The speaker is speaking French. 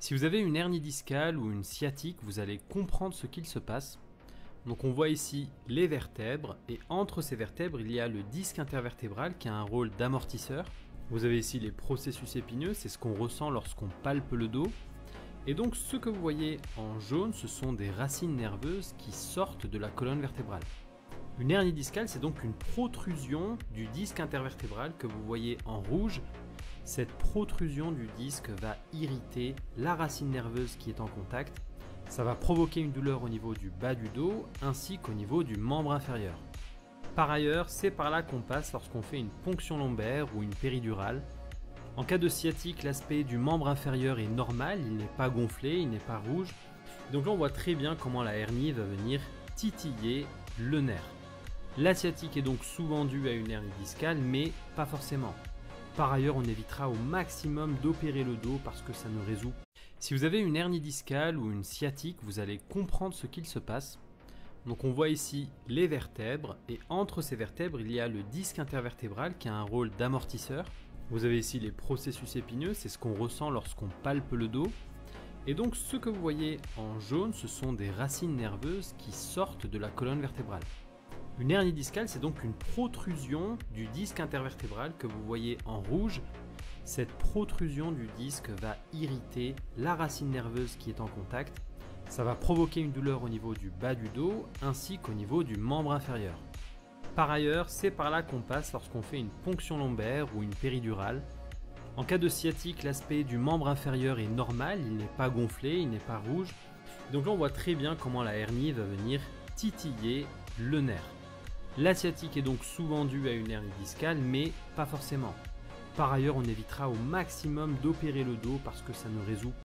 Si vous avez une hernie discale ou une sciatique, vous allez comprendre ce qu'il se passe. Donc on voit ici les vertèbres et entre ces vertèbres il y a le disque intervertébral qui a un rôle d'amortisseur. Vous avez ici les processus épineux, c'est ce qu'on ressent lorsqu'on palpe le dos. Et donc ce que vous voyez en jaune, ce sont des racines nerveuses qui sortent de la colonne vertébrale. Une hernie discale, c'est donc une protrusion du disque intervertébral que vous voyez en rouge. Cette protrusion du disque va irriter la racine nerveuse qui est en contact. Ça va provoquer une douleur au niveau du bas du dos ainsi qu'au niveau du membre inférieur. Par ailleurs, c'est par là qu'on passe lorsqu'on fait une ponction lombaire ou une péridurale. En cas de sciatique, l'aspect du membre inférieur est normal, il n'est pas gonflé, il n'est pas rouge. Donc là on voit très bien comment la hernie va venir titiller le nerf. La sciatique est donc souvent due à une hernie discale, mais pas forcément. Par ailleurs, on évitera au maximum d'opérer le dos parce que ça ne résout. Si vous avez une hernie discale ou une sciatique, vous allez comprendre ce qu'il se passe. Donc on voit ici les vertèbres et entre ces vertèbres il y a le disque intervertébral qui a un rôle d'amortisseur. Vous avez ici les processus épineux, c'est ce qu'on ressent lorsqu'on palpe le dos. Et donc ce que vous voyez en jaune, ce sont des racines nerveuses qui sortent de la colonne vertébrale. Une hernie discale, c'est donc une protrusion du disque intervertébral que vous voyez en rouge. Cette protrusion du disque va irriter la racine nerveuse qui est en contact. Ça va provoquer une douleur au niveau du bas du dos ainsi qu'au niveau du membre inférieur. Par ailleurs, c'est par là qu'on passe lorsqu'on fait une ponction lombaire ou une péridurale. En cas de sciatique, l'aspect du membre inférieur est normal, il n'est pas gonflé, il n'est pas rouge. Donc là on voit très bien comment la hernie va venir titiller le nerf. La sciatique est donc souvent due à une hernie discale, mais pas forcément. Par ailleurs, on évitera au maximum d'opérer le dos parce que ça ne résout